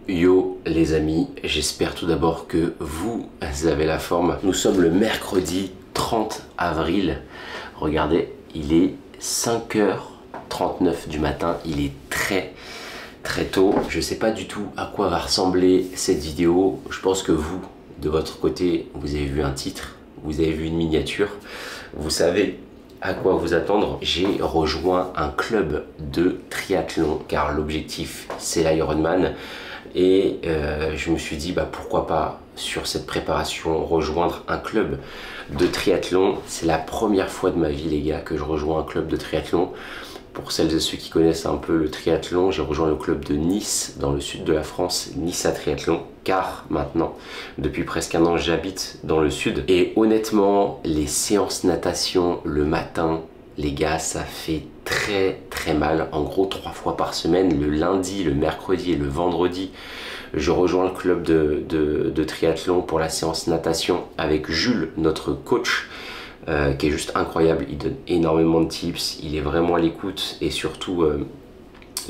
Yo les amis, j'espère tout d'abord que vous avez la forme. Nous sommes le mercredi 30 avril. Regardez, il est 5h39 du matin. Il est très tôt. Je sais pas du tout à quoi va ressembler cette vidéo. Je pense que vous, de votre côté, vous avez vu un titre, vous avez vu une miniature. Vous savez à quoi vous attendre. J'ai rejoint un club de triathlon car l'objectif c'est l'Ironman. Et je me suis dit pourquoi pas sur cette préparation rejoindre un club de triathlon. C'est la première fois de ma vie les gars que je rejoins un club de triathlon. Pour celles et ceux qui connaissent un peu le triathlon, j'ai rejoint le club de Nice dans le sud de la France, Nice à Triathlon, car maintenant depuis presque un an j'habite dans le sud. Et honnêtement les séances natation le matin, les gars, ça fait très mal. En gros 3 fois par semaine, le lundi, le mercredi et le vendredi, je rejoins le club de triathlon pour la séance natation avec Jules, notre coach, qui est juste incroyable. Il donne énormément de tips, il est vraiment à l'écoute et surtout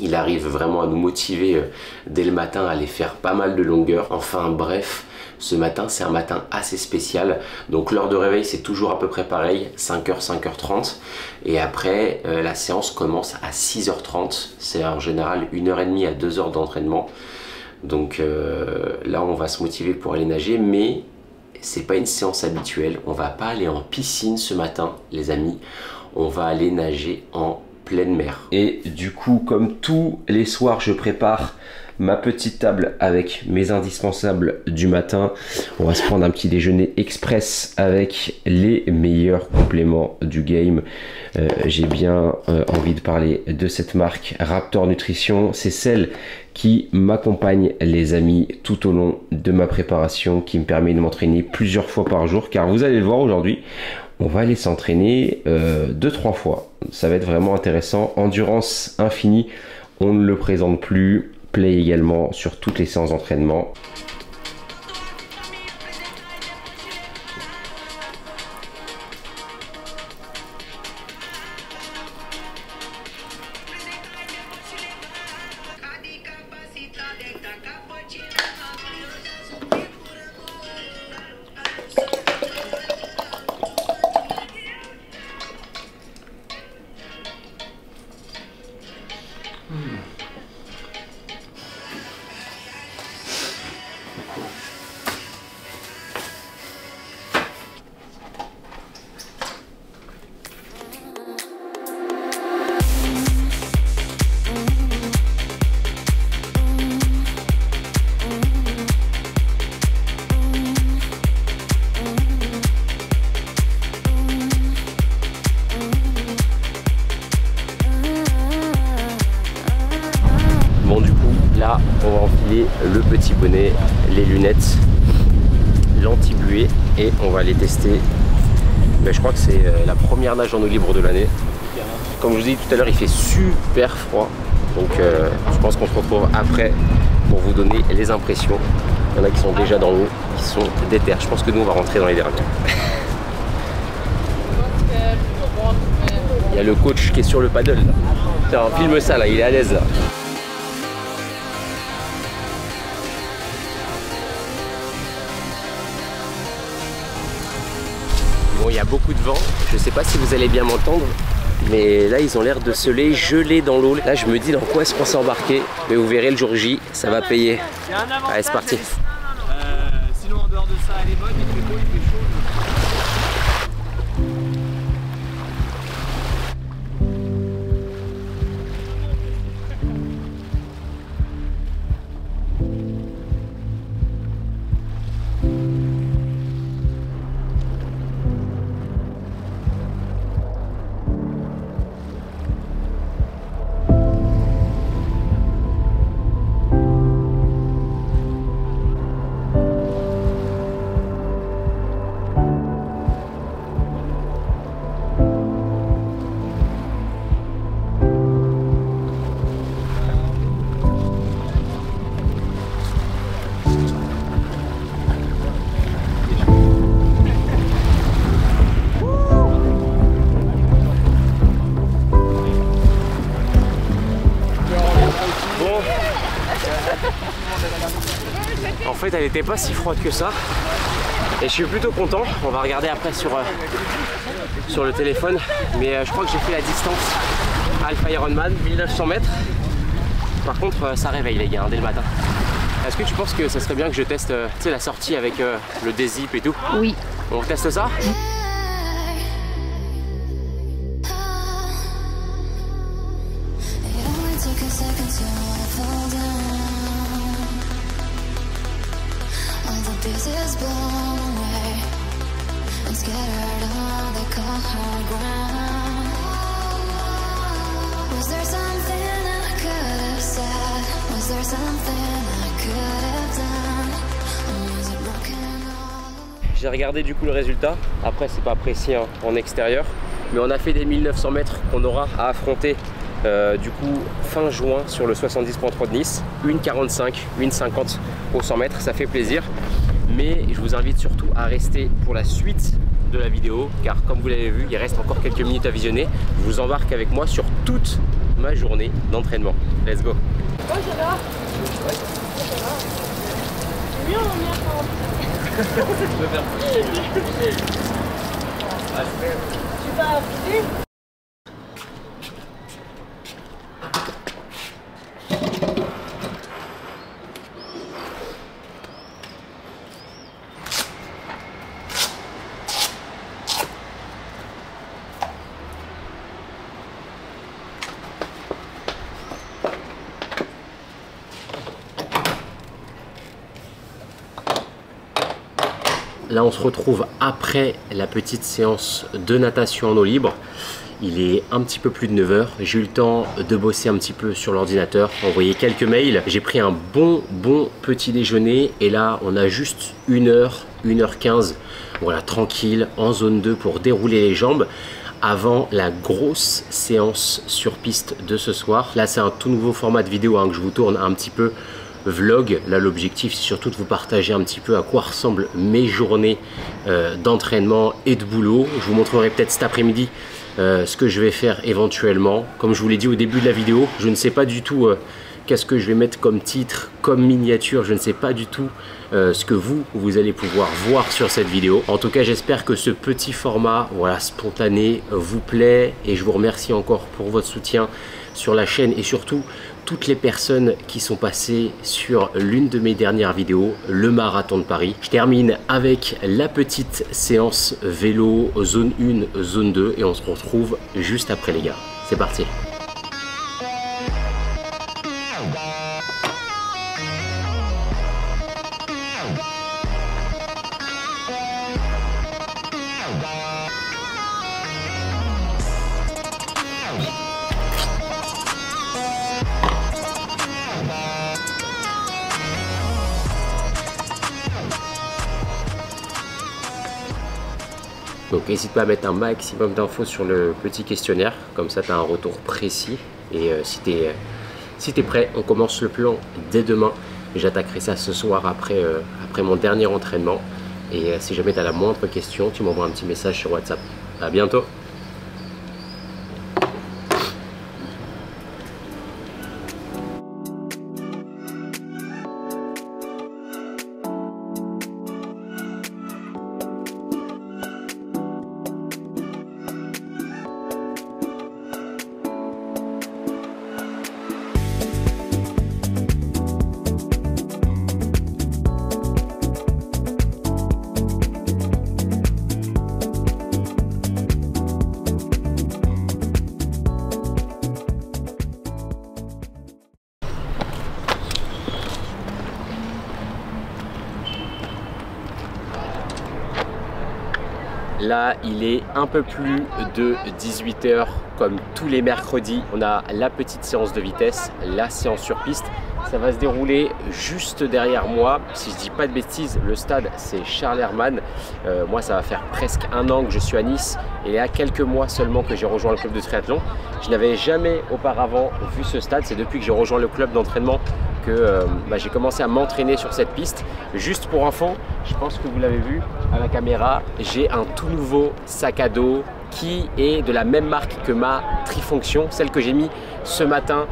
il arrive vraiment à nous motiver dès le matin à aller faire pas mal de longueurs. Enfin bref, ce matin c'est un matin assez spécial. Donc l'heure de réveil c'est toujours à peu près pareil, 5h, 5h30. Et après la séance commence à 6h30. C'est en général 1h30 à 2h d'entraînement. Donc là on va se motiver pour aller nager, mais c'est pas une séance habituelle. On va pas aller en piscine ce matin les amis. On va aller nager en pleine mer. Et du coup comme tous les soirs je prépare ma petite table avec mes indispensables du matin. On va se prendre un petit déjeuner express avec les meilleurs compléments du game. J'ai bien envie de parler de cette marque Raptor Nutrition. C'est celle qui m'accompagne les amis tout au long de ma préparation, qui me permet de m'entraîner plusieurs fois par jour, car vous allez le voir aujourd'hui, on va aller s'entraîner 2-3 fois. Ça va être vraiment intéressant. Endurance infinie, on ne le présente plus. Play également sur toutes les séances d'entraînement. Là, on va enfiler le petit bonnet, les lunettes, l'anti-buée et on va aller tester. Mais je crois que c'est la première nage en eau libre de l'année. Comme je vous ai dit tout à l'heure, il fait super froid. Donc je pense qu'on se retrouve après pour vous donner les impressions. Il y en a qui sont déjà dans l'eau, qui sont déter. Je pense que nous, on va rentrer dans les derniers. Il y a le coach qui est sur le paddle. Tiens, filme ça là, il est à l'aise là. Bon, il y a beaucoup de vent, je ne sais pas si vous allez bien m'entendre, mais là ils ont l'air de se les geler dans l'eau. Là je me dis dans quoi est-ce qu'on s'est embarqué, mais vous verrez le jour J, ça va payer. Allez c'est parti. Sinon en dehors de ça elle est bonne, il fait beau, il fait chaud. fait elle n'était pas si froide que ça. Et je suis plutôt content. On va regarder après sur le téléphone. Mais je crois que j'ai fait la distance Alpha Ironman, 1900 mètres. Par contre ça réveille les gars, hein, dès le matin. Est-ce que tu penses que ça serait bien que je teste la sortie avec le dézip et tout? Oui. On teste ça? J'ai regardé du coup le résultat. Après c'est pas précis hein, en extérieur, mais on a fait des 1900 mètres qu'on aura à affronter du coup fin juin sur le 70.3 de Nice. 1,45, 1,50 au 100 mètres, ça fait plaisir. Mais je vous invite surtout à rester pour la suite de la vidéo, car comme vous l'avez vu, il reste encore quelques minutes à visionner. Je vous embarque avec moi sur toute ma journée d'entraînement. Let's go. Oh, j'adore. C'est mieux en mieux. Tu vas appuyer? Là on se retrouve après la petite séance de natation en eau libre. Il est un petit peu plus de 9 h. J'ai eu le temps de bosser un petit peu sur l'ordinateur, envoyer quelques mails. J'ai pris un bon petit déjeuner et là on a juste 1h, 1h15. Voilà, tranquille en zone 2 pour dérouler les jambes avant la grosse séance sur piste de ce soir. Là c'est un tout nouveau format de vidéo hein, que je vous tourne un petit peu vlog. Là l'objectif c'est surtout de vous partager un petit peu à quoi ressemblent mes journées d'entraînement et de boulot. Je vous montrerai peut-être cet après-midi ce que je vais faire éventuellement. Comme je vous l'ai dit au début de la vidéo, je ne sais pas du tout qu'est-ce que je vais mettre comme titre, comme miniature. Je ne sais pas du tout ce que vous allez pouvoir voir sur cette vidéo. En tout cas j'espère que ce petit format voilà, spontané vous plaît et je vous remercie encore pour votre soutien sur la chaîne et surtout toutes les personnes qui sont passées sur l'une de mes dernières vidéos, le marathon de Paris. Je termine avec la petite séance vélo zone 1, zone 2 et on se retrouve juste après les gars. C'est parti. Donc n'hésite pas à mettre un maximum d'infos sur le petit questionnaire, comme ça tu as un retour précis. Et si tu es prêt, on commence le plan dès demain. J'attaquerai ça ce soir après mon dernier entraînement. Et si jamais tu as la moindre question, tu m'envoies un petit message sur WhatsApp. À bientôt. Là, il est un peu plus de 18 h comme tous les mercredis. On a la petite séance de vitesse, la séance sur piste. Ça va se dérouler juste derrière moi. Si je dis pas de bêtises, le stade c'est Charles Herrmann. Moi ça va faire presque un an que je suis à Nice et il y a quelques mois seulement que j'ai rejoint le club de triathlon. Je n'avais jamais auparavant vu ce stade. C'est depuis que j'ai rejoint le club d'entraînement que j'ai commencé à m'entraîner sur cette piste. Juste pour info, je pense que vous l'avez vu à la caméra, j'ai un tout nouveau sac à dos qui est de la même marque que ma Trifonction, celle que j'ai mis ce matin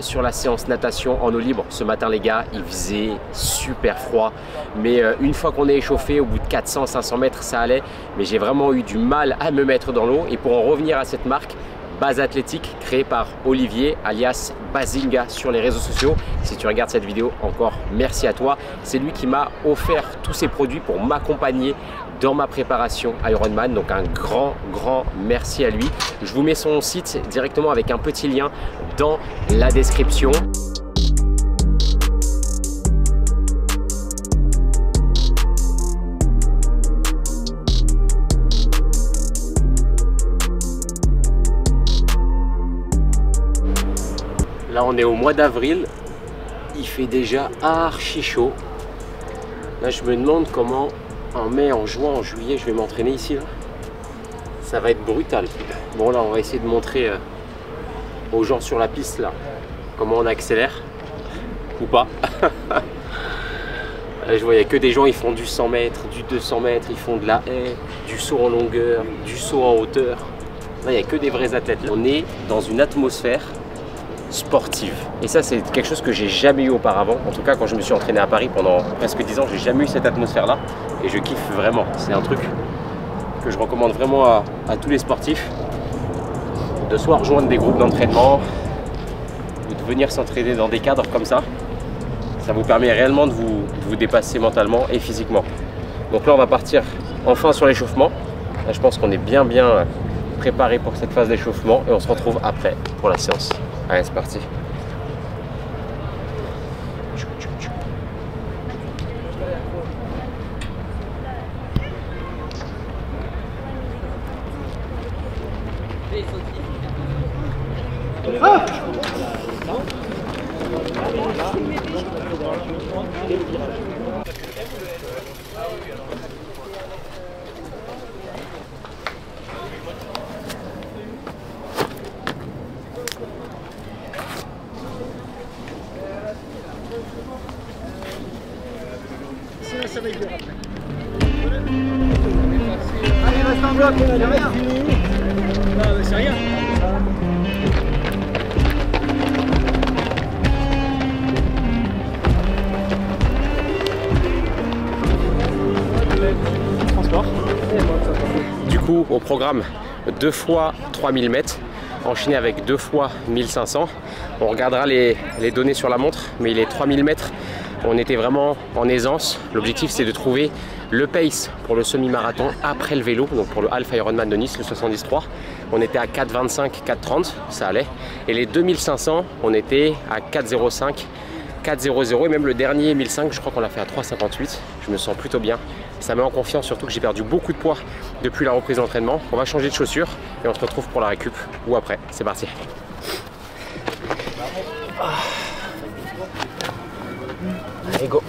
sur la séance natation en eau libre. Ce matin les gars, il faisait super froid, mais une fois qu'on est échauffé, au bout de 400-500 mètres ça allait, mais j'ai vraiment eu du mal à me mettre dans l'eau. Et pour en revenir à cette marque, Base Athlétique, créée par Olivier alias Bazinga sur les réseaux sociaux. Si tu regardes cette vidéo, encore merci à toi. C'est lui qui m'a offert tous ces produits pour m'accompagner dans ma préparation Ironman. Donc un grand merci à lui. Je vous mets son site directement avec un petit lien dans la description. Là on est au mois d'avril, il fait déjà archi chaud. Là je me demande comment en mai, en juin, en juillet je vais m'entraîner ici. Là. Ça va être brutal. Bon là on va essayer de montrer aux gens sur la piste là comment on accélère ou pas. Là, je vois il n'y a que des gens, ils font du 100 mètres, du 200 mètres, ils font de la haie, du saut en longueur, du saut en hauteur. Là il n'y a que des vrais athlètes. On est dans une atmosphère sportive. Et ça c'est quelque chose que j'ai jamais eu auparavant. En tout cas quand je me suis entraîné à Paris pendant presque 10 ans, j'ai jamais eu cette atmosphère là et je kiffe vraiment. C'est un truc que je recommande vraiment à tous les sportifs, de soit rejoindre des groupes d'entraînement ou de venir s'entraîner dans des cadres comme ça. Ça vous permet réellement de vous dépasser mentalement et physiquement. Donc là on va partir enfin sur l'échauffement. Là je pense qu'on est bien préparé pour cette phase d'échauffement et on se retrouve après pour la séance. Allez, c'est parti. Ah! Ça va être dur après. Allez, reste en bloc, on a rien. C'est rien. Transport. Du coup, au programme 2 fois 3000 mètres, enchaîné avec 2 fois 1500. On regardera les données sur la montre, mais il est 3000 mètres. On était vraiment en aisance. L'objectif c'est de trouver le pace pour le semi-marathon après le vélo, donc pour le Half Ironman de Nice, le 73. On était à 4,25, 4,30, ça allait. Et les 2500, on était à 4,05, 4,00 et même le dernier 1005, je crois qu'on l'a fait à 3,58. Je me sens plutôt bien. Ça met en confiance, surtout que j'ai perdu beaucoup de poids depuis la reprise d'entraînement. On va changer de chaussures et on se retrouve pour la récup ou après. C'est parti. Allez, go.